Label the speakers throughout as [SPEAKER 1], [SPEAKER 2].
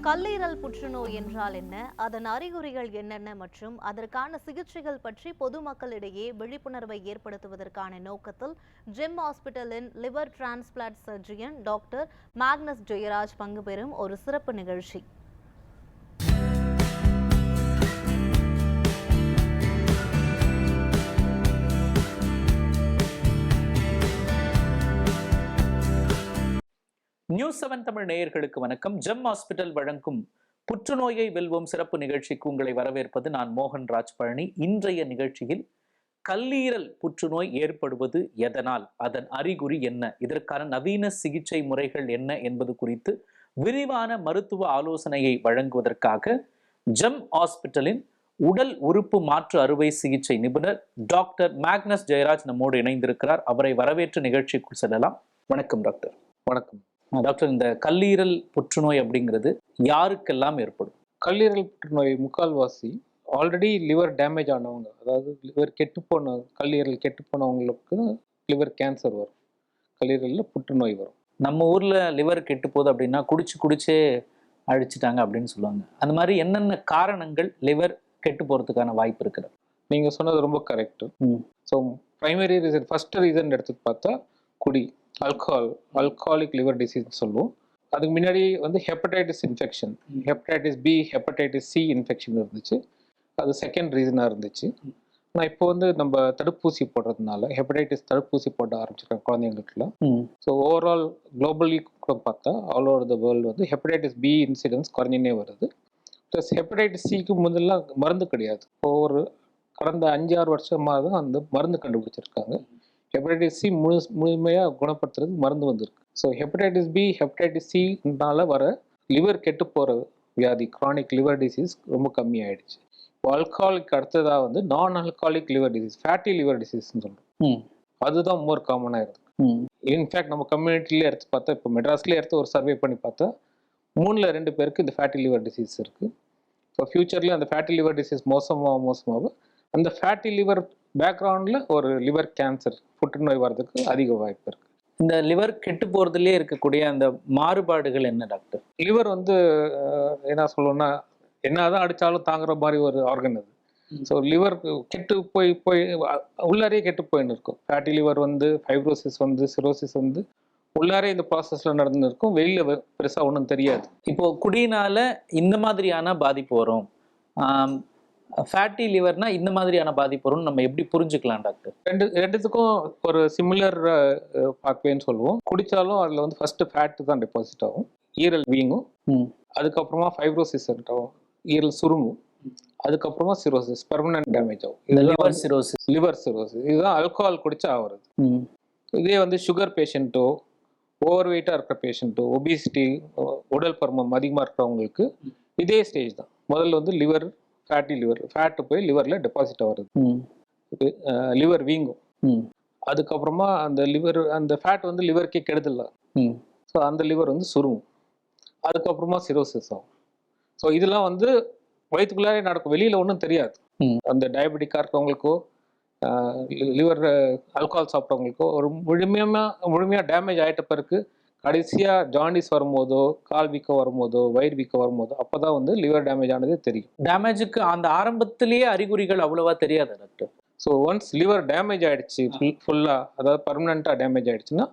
[SPEAKER 1] கல்லீரல் புற்றுநோய் என்றால் என்ன, அதன் அறிகுறிகள் என்னென்ன மற்றும் அதற்கான சிகிச்சைகள் பற்றி பொதுமக்களிடையே விழிப்புணர்வை ஏற்படுத்துவதற்கான நோக்கத்தில் ஜெம் ஹாஸ்பிட்டலின் liver transplant surgeon doctor Magnus Jayaraj பங்கு பெறும் ஒரு சிறப்பு நிகழ்ச்சி.
[SPEAKER 2] நியூஸ் 7 தமிழ் நேயர்களுக்கு வணக்கம். ஜெம் ஹாஸ்பிட்டல் வழங்கும் புற்றுநோயை வெல்வோம் சிறப்பு நிகழ்ச்சிக்கு உங்களை வரவேற்பது நான் மோகன் ராஜ் பழனி. இன்றைய நிகழ்ச்சியில் கல்லீரல் புற்றுநோய் ஏற்படுவது எதனால், அதன் அறிகுறி என்ன, இதற்கான நவீன சிகிச்சை முறைகள் என்ன என்பது குறித்து விரிவான மருத்துவ ஆலோசனையை வழங்குவதற்காக ஜெம் ஹாஸ்பிட்டலின் உடல் உறுப்பு மாற்று அறுவை சிகிச்சை நிபுணர் டாக்டர் மேக்னஸ் ஜெயராஜ் நம்மோடு இணைந்திருக்கிறார். அவரை வரவேற்று நிகழ்ச்சிக்குள் செல்லலாம். வணக்கம் டாக்டர்.
[SPEAKER 3] வணக்கம்
[SPEAKER 2] டாக்டர். இந்த கல்லீரல் புற்றுநோய் அப்படிங்கிறது யாருக்கெல்லாம் ஏற்படும்?
[SPEAKER 3] கல்லீரல் புற்றுநோய் முக்கால்வாசி ஆல்ரெடி லிவர் டேமேஜ் ஆனவங்க, அதாவது லிவர் கெட்டுப்போன கல்லீரல் கெட்டுப்போனவங்களுக்கு லிவர் கேன்சர் வரும், கல்லீரலில் புற்றுநோய் வரும்.
[SPEAKER 2] நம்ம ஊர்ல லிவர் கெட்டு போகுது அப்படின்னா குடிச்சே அழிச்சிட்டாங்க அப்படின்னு சொல்லுவாங்க. அந்த மாதிரி என்னென்ன காரணங்கள் லிவர் கெட்டு போறதுக்கான வாய்ப்பு இருக்கிறது?
[SPEAKER 3] நீங்க சொன்னது ரொம்ப correct. So primary reason, first reason எடுத்து பார்த்தா குடி, அல்கஹாலிக் லிவர் டிசீஸ் சொல்லுவோம். அதுக்கு முன்னாடி வந்து hepatitis infection, hepatitis B, hepatitis C infection இருந்துச்சு. அது செகண்ட் ரீசனாக இருந்துச்சு. ஆனால் இப்போ வந்து நம்ம தடுப்பூசி போடுறதுனால ஹெப்படைட்டிஸ் தடுப்பூசி போட ஆரம்பிச்சிருக்காங்க குழந்தைங்களுக்குலாம். ஸோ ஓவரால் குளோபலி கூட பார்த்தா ஆல் ஓவர் த வேர்ல்டு வந்து ஹெப்படைட்டிஸ் பி இன்சிடென்ஸ் குறைஞ்சினே வருது. ப்ளஸ் ஹெப்படைட்டிஸ் சிக்கு முதல்ல மருந்து கிடையாது. ஒரு கடந்த 5-6 வருஷமாக தான் அந்த மருந்து கண்டுபிடிச்சிருக்காங்க. ஹெப்படைட்டிஸ் சி முழுமையாக குணப்படுத்துறதுக்கு மருந்து வந்திருக்கு. ஸோ ஹெப்படைட்டிஸ் பி, ஹெப்படைட்டிஸ் சினால வர லிவர் கெட்டு போகிற வியாதி, கிரானிக் லிவர் டிசீஸ் ரொம்ப கம்மியாயிடுச்சு. இப்போ ஆல்கஹாலிக் அடுத்ததாக வந்து நான் alcoholic liver disease, fatty liver டிசீஸ்ன்னு சொல்கிறோம். அதுதான் மோர் காமனாக இருக்குது. இன்ஃபேக்ட் நம்ம கம்யூனிட்டிலே எடுத்து பார்த்தா, இப்போ மெட்ராஸ்லேயே எடுத்து ஒரு சர்வே பண்ணி பார்த்தா 3ல் 2 பேருக்கு இந்த ஃபேட்டி லிவர் டிசீஸ் இருக்குது. ஸோ ஃபியூச்சரில் அந்த ஃபேட்டி லிவர் டிசீஸ் மோசமாக அந்த ஃபேட்டி லிவர் பேக்ரவுண்டில் ஒரு லிவர் கேன்சர், புற்றுநோய் வர்றதுக்கு அதிக வாய்ப்பு இருக்குது.
[SPEAKER 2] இந்த லிவர் கெட்டு போறதுலேயே இருக்கக்கூடிய அந்த மாறுபாடுகள் என்ன டாக்டர்?
[SPEAKER 3] லிவர் வந்து என்ன சொல்லணும்னா, என்னதான் அடித்தாலும் தாங்குற மாதிரி ஒரு ஆர்கன் அது. ஸோ லிவர் கெட்டு போய் உள்ளாரே கெட்டு போயின்னு இருக்கும். ஃபேட்டி லிவர் வந்து ஃபைப்ரோசிஸ் வந்து சிரோசிஸ் வந்து உள்ளாரே இந்த ப்ராசஸில் நடந்துன்னு இருக்கும். வெளியில் பெருசாக ஒன்றும் தெரியாது.
[SPEAKER 2] இப்போ குடியினால இந்த மாதிரியான பாதிப்பு வரும், ஃபேட்டி லிவர்னா இந்த மாதிரியான பாதிப்பு வரும்னு நம்ம எப்படி புரிஞ்சுக்கலாம் டாக்டர்?
[SPEAKER 3] ரெண்டுத்துக்கும் ஒரு சிமிலர் பார்க்கவேன்னு சொல்லுவோம். குடித்தாலும் அதில் வந்து ஃபர்ஸ்ட் ஃபேட்டு தான் டெபாசிட் ஆகும், ஈரல் வீங்கும், அதுக்கப்புறமா ஃபைப்ரோசிஸ் ஆகும், ஈரல் சுருங்கும், அதுக்கப்புறமா சிரோசிஸ், பெர்மனன்ட் டேமேஜ் ஆகும்.
[SPEAKER 2] லிவர் சிரோசிஸ்
[SPEAKER 3] இதுதான் ஆல்கஹால் குடிச்சா ஆகுறது. இதே வந்து சுகர் பேஷண்ட்டோ, ஓவர் வெயிட்டாக இருக்கிற பேஷண்ட்டோ, ஒபிசிட்டி, உடல் பருமன் அதிகமாக இருக்கிறவங்களுக்கு இதே ஸ்டேஜ் தான். முதல்ல வந்து லிவர் ஃபேட்டி லிவர், ஃபேட்டு போய் லிவரில் டெபாசிட் ஆகுறது, லிவர் வீங்கும். அதுக்கப்புறமா அந்த லிவர், அந்த ஃபேட் வந்து லிவருக்கே கெடுதல். ஸோ அந்த லிவர் வந்து சுருங்கும். அதுக்கப்புறமா சிரோசிஸ் ஆகும். ஸோ இதெல்லாம் வந்து வயிற்றுக்குள்ளாரே நடக்கும், வெளியில் ஒன்றும் தெரியாது. அந்த டயபெட்டிக்காக இருக்கிறவங்களுக்கோ, லிவர் ஆல்கஹால் சாப்பிட்றவங்களுக்கோ ஒரு முழுமையாக டேமேஜ் ஆகிட்ட பிறகு கடைசியாக ஜாண்டிஸ் வரும்போதோ, கால் வீக்கம் வரும்போதோ, வயிறு வீக்கம் வரும்போதோ அப்போ தான் வந்து லிவர் டேமேஜ் ஆனதே தெரியும்.
[SPEAKER 2] டேமேஜுக்கு அந்த ஆரம்பத்திலேயே அறிகுறிகள் அவ்வளவா தெரியாது doctor.
[SPEAKER 3] So once liver damage ஆகிடுச்சு ஃபுல்லாக, அதாவது பர்மனெண்ட்டாக டேமேஜ் ஆகிடுச்சுன்னா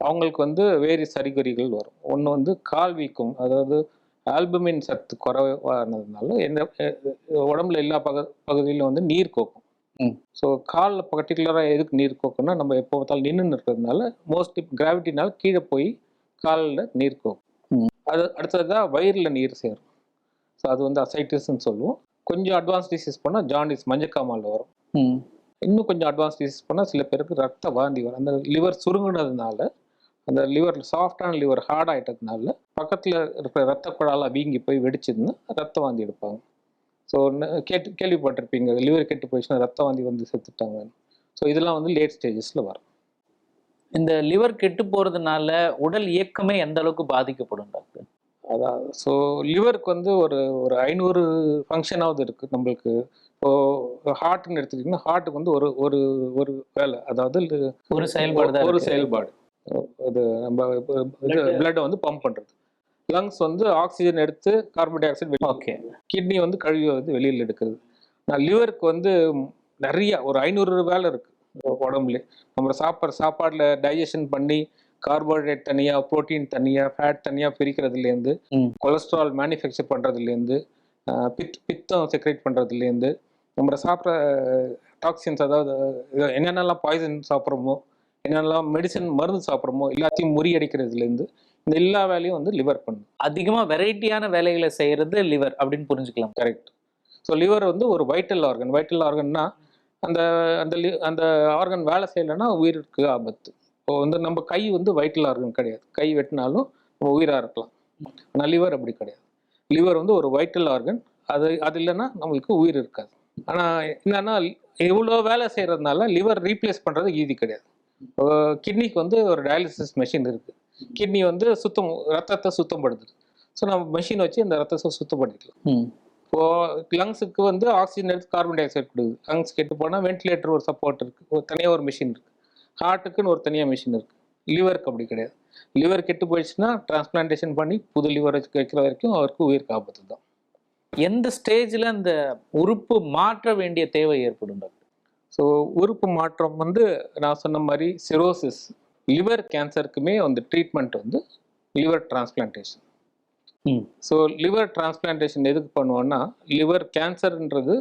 [SPEAKER 3] அவங்களுக்கு வந்து வேறு அறிகுறிகள் வரும். ஒன்று வந்து கால் வீக்கம், அதாவது ஆல்புமின் சத்து குறைவானதுனால உடம்புல எல்லா பகுதியிலும் வந்து நீர் கோக்கும். ஸோ காலில் பர்டிகுலராக எதுக்கு நீர் கோக்குன்னா, நம்ம எப்போ பார்த்தாலும் நின்று இருக்கிறதுனால மோஸ்ட்லி கிராவிட்டினால கீழே போய் காலில் நீர் கோக்கும். அது அடுத்ததாக வயிறில் நீர் சேரும். ஸோ அது வந்து அசைட்டிஸ்ன்னு சொல்லுவோம். கொஞ்சம் அட்வான்ஸ் டிசீஸ் பண்ணால் ஜாண்டிஸ், மஞ்சக்காமால் வரும். இன்னும் கொஞ்சம் அட்வான்ஸ் டிசீஸ் பண்ணால் சில பேருக்கு ரத்த வாந்தி வரும். அந்த லிவர் சுருங்குனதுனால, அந்த லிவர் சாஃப்டான லிவர் ஹார்ட் ஆகிட்டதுனால பக்கத்தில் இருக்கிற ரத்த குழாலாம் வீங்கி போய் வெடிச்சதுன்னா ரத்த வாந்தி எடுப்பாங்க. ஸோ கேள்விப்பட்டிருப்பீங்க, லிவர் கெட்டு போயிடுச்சுன்னா ரத்த வாந்தி வந்து செத்துட்டாங்க. ஸோ இதெல்லாம் வந்து லேட் ஸ்டேஜஸில் வரும்.
[SPEAKER 2] இந்த லிவர் கெட்டு போகிறதுனால உடல் இயக்கமே எந்த அளவுக்கு பாதிக்கப்படும் டாக்டர்?
[SPEAKER 3] அதாவது ஸோ லிவருக்கு வந்து ஒரு 500 ஃபங்க்ஷனாவது இருக்குது நம்மளுக்கு. இப்போது ஹார்ட்னு எடுத்துக்கிட்டிங்கன்னா ஹார்ட்டுக்கு வந்து ஒரு ஒரு வேலை, அதாவது
[SPEAKER 2] ஒரு செயல்பாடு
[SPEAKER 3] அது நம்ம பிளட்டை வந்து பம்ப் பண்ணுறது. லங்ஸ் வந்து ஆக்சிஜன் எடுத்து carbon di oxide
[SPEAKER 2] okay.
[SPEAKER 3] Kidney வந்து கழுவி வந்து வெளியில் எடுக்கிறது. நான் லிவருக்கு வந்து நிறைய ஒரு 500 வேலை இருக்கு உடம்புல. நம்ம சாப்பிட்ற சாப்பாடுல டைஜஷன் பண்ணி கார்போஹைட்ரேட் தனியா, புரோட்டீன் தனியா, ஃபேட் தனியா பிரிக்கிறதுலேருந்து, கொலஸ்ட்ரால் மேனுஃபேக்சர் பண்றதுலேருந்து, பித்தம் செக்ரேட் பண்றதுலேருந்து, நம்ம சாப்பிட்ற டாக்ஸின்ஸ், அதாவது என்னென்னலாம் பாய்சன் சாப்பிட்றோமோ, என்னென்னலாம் மெடிசன் மருந்து சாப்பிட்றோமோ எல்லாத்தையும் முறியடிக்கிறதுலேருந்து இந்த எல்லா வேலையும் வந்து லிவர் பண்ணும்.
[SPEAKER 2] அதிகமா வெரைட்டியான வேலைகளை செய்யறது லிவர் அப்படின்னு புரிஞ்சுக்கலாம்.
[SPEAKER 3] கரெக்ட். ஸோ லிவர் வந்து ஒரு வைட்டல் ஆர்கன். வைட்டல் ஆர்கன்னா அந்த அந்த அந்த ஆர்கன் வேலை செய்யலைன்னா உயிருக்கு ஆபத்து. இப்போ வந்து நம்ம கை வந்து வைட்டல் ஆர்கன் கிடையாது. கை வெட்டினாலும் நம்ம உயிராக இருக்கலாம். ஆனால் லிவர் அப்படி கிடையாது. லிவர் வந்து ஒரு வைட்டல் ஆர்கன். அது இல்லைன்னா நம்மளுக்கு உயிர் இருக்காது. ஆனால் என்னன்னா இவ்வளோ வேலை செய்கிறதுனால லிவர் ரீப்ளேஸ் பண்ணுறது ஈஸி கிடையாது. கிட்னிக்கு வந்து ஒரு டயாலிசிஸ் மெஷின் இருக்குது. கிட்னி வந்து ரத்தத்தை சுத்தப்படுத்துது. ஸோ நம்ம மெஷின் வச்சு அந்த ரத்தத்தை சுத்தப்படுத்திக்கலாம். இப்போது லங்ஸுக்கு வந்து ஆக்சிஜன் எடுத்து கார்பன் டை ஆக்சைடு கொடுக்குது. லங்ஸ் கெட்டு போனால் வென்டிலேட்டர் ஒரு சப்போர்ட் இருக்குது, ஒரு தனியாக ஒரு மிஷின் இருக்குது. ஹார்ட்டுக்குன்னு ஒரு தனியாக மிஷின் இருக்குது. லிவருக்கு அப்படி கிடையாது. லிவர் கெட்டு போயிடுச்சுன்னா டிரான்ஸ்பிளான்டேஷன் பண்ணி புது லிவர் வைக்கிற வரைக்கும் அவருக்கு உயிருக்கு ஆபத்து தான்.
[SPEAKER 2] எந்த ஸ்டேஜில் அந்த உறுப்பு மாற்ற வேண்டிய தேவை ஏற்படும் டாக்டர்?
[SPEAKER 3] ஸோ உறுப்பு மாற்றம் வந்து நான் சொன்ன மாதிரி சிரோசிஸ், லிவர் கேன்சருக்குமே வந்து ட்ரீட்மெண்ட் வந்து liver transplantation. So liver transplantation எதுக்கு பண்ணுவோன்னா, லிவர் கேன்சர்ன்றது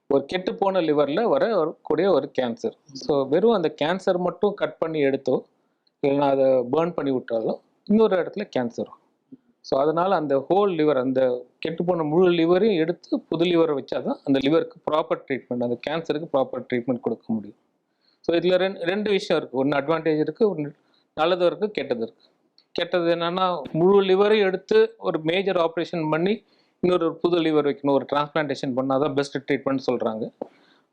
[SPEAKER 3] ஒரு கெட்டுப்போன லிவரில் வரக்கூடிய ஒரு கேன்சர். ஸோ வெறும் அந்த கேன்சர் மட்டும் கட் பண்ணி எடுத்தோ இல்லைன்னா அதை பேர்ன் பண்ணி விட்டாலும் இன்னொரு இடத்துல கேன்சர் வரும். ஸோ அதனால் அந்த ஹோல் லிவர், அந்த கெட்டுப்போன முழு லிவரையும் எடுத்து புது லிவரை வச்சா தான் அந்த லிவருக்கு ப்ராப்பர் ட்ரீட்மெண்ட், அந்த கேன்சருக்கு ப்ராப்பர் ட்ரீட்மெண்ட் கொடுக்க முடியும். ஸோ இதில் ரெண்டு விஷயம் இருக்குது. ஒன்று அட்வான்டேஜ் இருக்குது, ஒன்று நல்லதும் இருக்குது, கெட்டது இருக்குது. கெட்டது என்னென்னா, முழு லிவரையும் எடுத்து ஒரு மேஜர் ஆப்ரேஷன் பண்ணி இன்னொரு புது லிவர் வைக்கணும், ஒரு டிரான்ஸ்பிளான்டேஷன் பண்ணால் தான் பெஸ்ட் ட்ரீட்மெண்ட் சொல்கிறாங்க.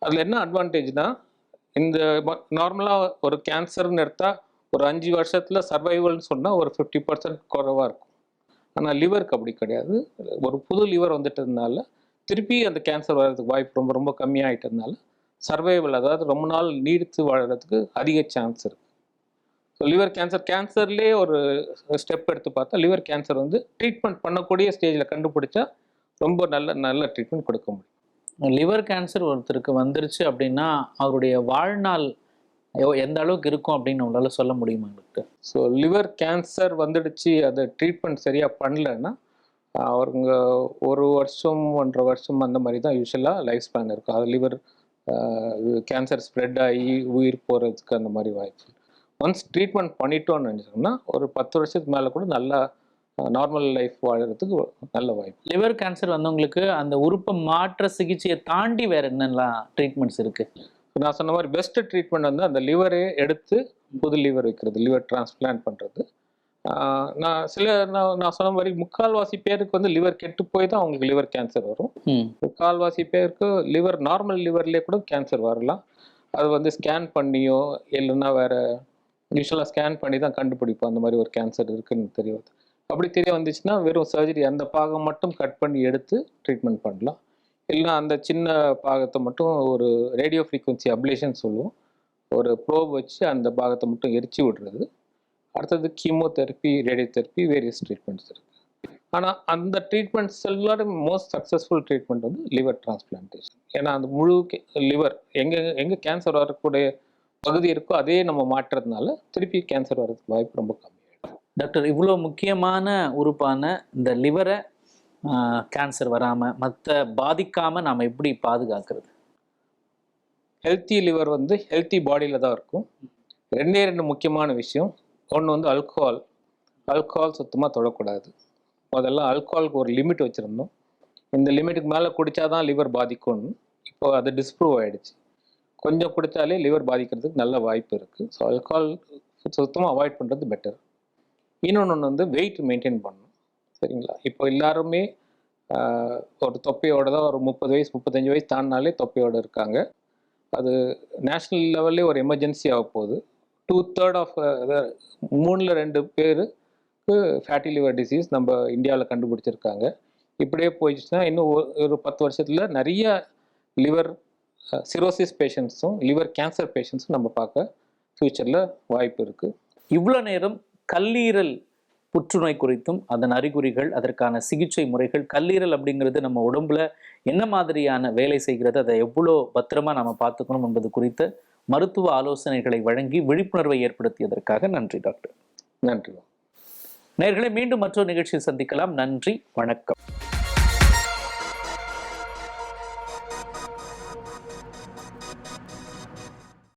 [SPEAKER 3] அதில் என்ன அட்வான்டேஜ்னா, இந்த நார்மலாக ஒரு கேன்சர்னு எடுத்தால் ஒரு 5 வருஷத்தில் சர்வைவல்னு சொன்னால் ஒரு 50% குறைவாக இருக்கும். ஆனால் லிவருக்கு அப்படி கிடையாது. ஒரு புது லிவர் வந்துட்டதுனால திருப்பி அந்த கேன்சர் வர்றதுக்கு வாய்ப்பு ரொம்ப ரொம்ப கம்மியாகிட்டதுனால சர்வைவல், அதாவது ரொம்ப நாள் நீடித்து வாழறதுக்கு அதிக சான்ஸ் இருக்குது. ஸோ லிவர் கேன்சர்லேயே ஒரு ஸ்டெப் எடுத்து பார்த்தா லிவர் கேன்சர் வந்து ட்ரீட்மெண்ட் பண்ணக்கூடிய ஸ்டேஜில் கண்டுபிடிச்சா ரொம்ப நல்ல ட்ரீட்மெண்ட் கொடுக்க முடியும்.
[SPEAKER 2] லிவர் கேன்சர் ஒருத்தருக்கு வந்துருச்சு அப்படின்னா அவருடைய வாழ்நாள் எந்த அளவுக்கு இருக்கும் அப்படின்னு உங்களால் சொல்ல முடியுமா டாக்டர்?
[SPEAKER 3] ஸோ லிவர் கேன்சர் வந்துடுச்சு, அதை ட்ரீட்மெண்ட் சரியாக பண்ணலைன்னா அவருங்க 1 வருஷம் 1.5 வருஷம் அந்த மாதிரி தான் யூஸ்வலாக லைஃப் ஸ்பேன் இருக்கும். அது லிவர் கேன்சர் ஸ்ப்ரெட் ஆகி உயிர் போகிறதுக்கு அந்த மாதிரி வாய்ப்பு. ஒன்ஸ் ட்ரீட்மெண்ட் பண்ணிட்டோன்னு நினச்சோம்னா ஒரு 10 வருஷத்துக்கு மேலே கூட நல்லா நார்மல் லைஃப் வாழறதுக்கு நல்ல வாய்ப்பு.
[SPEAKER 2] லிவர் கேன்சர் வந்தவங்களுக்கு அந்த உறுப்பை மாற்ற சிகிச்சையை தாண்டி வேற என்னெல்லாம் ட்ரீட்மெண்ட்ஸ் இருக்கு?
[SPEAKER 3] நான் சொன்ன மாதிரி பெஸ்ட் ட்ரீட்மெண்ட் வந்து அந்த லிவரே எடுத்து புது லிவர் வைக்கிறது, லிவர் டிரான்ஸ்பிளான்ட் பண்ணுறது. நான் சொன்ன மாதிரி 3/4 பேருக்கு வந்து லிவர் கெட்டு போய் தான் அவங்களுக்கு லிவர் கேன்சர் வரும். 3/4 பேருக்கு லிவர் நார்மல் லிவர்லேயே கூட கேன்சர் வரலாம். அது வந்து ஸ்கேன் பண்ணியோ இல்லைன்னா வேற யூஸ்வலாக ஸ்கேன் பண்ணி தான் கண்டுபிடிப்போம் அந்த மாதிரி ஒரு கேன்சர் இருக்குன்னு தெரியாது. அப்படி தெரிய வந்துச்சுன்னா வெறும் சர்ஜரி, அந்த பாகம் மட்டும் கட் பண்ணி எடுத்து ட்ரீட்மெண்ட் பண்ணலாம். இல்லைன்னா அந்த சின்ன பாகத்தை மட்டும் ஒரு ரேடியோ ஃப்ரீக்வன்சி அப்ளேஷன் சொல்லுவோம், ஒரு ப்ரோப் வச்சு அந்த பாகத்தை மட்டும் எரிச்சு விடுறது. அடுத்தது கீமோதெரப்பி, ரேடியோதெரப்பி, வேரியஸ் ட்ரீட்மெண்ட்ஸ் இருக்குது. ஆனால் அந்த ட்ரீட்மெண்ட்ஸ் எல்லாரும் மோஸ்ட் சக்ஸஸ்ஃபுல் ட்ரீட்மெண்ட் வந்து லிவர் டிரான்ஸ்பிளான்டேஷன். ஏன்னா அந்த முழு லிவர் எங்கே கேன்சர் வரக்கூடிய பகுதி இருக்கோ அதே நம்ம மாற்றுறதுனால திருப்பி கேன்சர் வர்றதுக்கு வாய்ப்பு ரொம்ப கம்மியாகிடும்.
[SPEAKER 2] டாக்டர், இவ்வளோ முக்கியமான உறுப்பான இந்த லிவரை கேன்சர் வராமல் மற்ற பாதிக்காமல் நாம் எப்படி பாதுகாக்கிறது?
[SPEAKER 3] ஹெல்த்தி லிவர் வந்து ஹெல்த்தி பாடியில் தான் இருக்கும். 2 முக்கியமான விஷயம். ஒன்று வந்து அல்கோஹால் சுத்தமாக தொடக்கூடாது. முதல்ல அல்கோஹாலுக்கு ஒரு லிமிட் வச்சுருந்தோம். இந்த லிமிட்டுக்கு மேலே குடித்தாதான் லிவர் பாதிக்கும்னு இப்போ அது டிஸ்ப்ரூவ் ஆகிடுச்சு. கொஞ்சம் குடித்தாலே லிவர் பாதிக்கிறதுக்கு நல்ல வாய்ப்பு இருக்குது. ஸோ அல்கோஹால் சுத்தமாக அவாய்ட் பண்ணுறது பெட்டர். இன்னொன்று வந்து வெயிட் மெயின்டைன் பண்ணணும், சரிங்களா? இப்போ எல்லாருமே ஒரு தொப்பையோட தான் ஒரு 30 வயசு 35 வயசு தாண்டினாலே தொப்பையோடு இருக்காங்க. அது நேஷ்னல் லெவல்லே ஒரு எமர்ஜென்சி ஆக போகுது. 2/3 ஆஃப் 3ல் 2 பேருக்கு ஃபேட்டி லிவர் டிசீஸ் நம்ம இந்தியாவில் கண்டுபிடிச்சிருக்காங்க. இப்படியே போயிடுச்சுன்னா இன்னும் ஒரு 10 வருஷத்தில் நிறைய லிவர் சிரோசிஸ் பேஷண்ட்ஸும் லிவர் கேன்சர் பேஷண்ட்ஸும் நம்ம பார்க்க ஃப்யூச்சரில் வாய்ப்பு இருக்குது.
[SPEAKER 2] இவ்வளோ நேரம் கல்லீரல் புற்றுநோய் குறித்தும் அதன் அறிகுறிகள், அதற்கான சிகிச்சை முறைகள், கல்லீரல் அப்படிங்கிறது நம்ம உடம்புல என்ன மாதிரியான வேலை செய்கிறது, அதை எவ்வளோ பத்திரமா நம்ம பார்த்துக்கணும் என்பது குறித்த மருத்துவ ஆலோசனைகளை வழங்கி விழிப்புணர்வை ஏற்படுத்தியதற்காக நன்றி டாக்டர்.
[SPEAKER 3] நன்றி.
[SPEAKER 2] நேயர்களை மீண்டும் மற்றொரு நிகழ்ச்சியில் சந்திக்கலாம். நன்றி, வணக்கம்.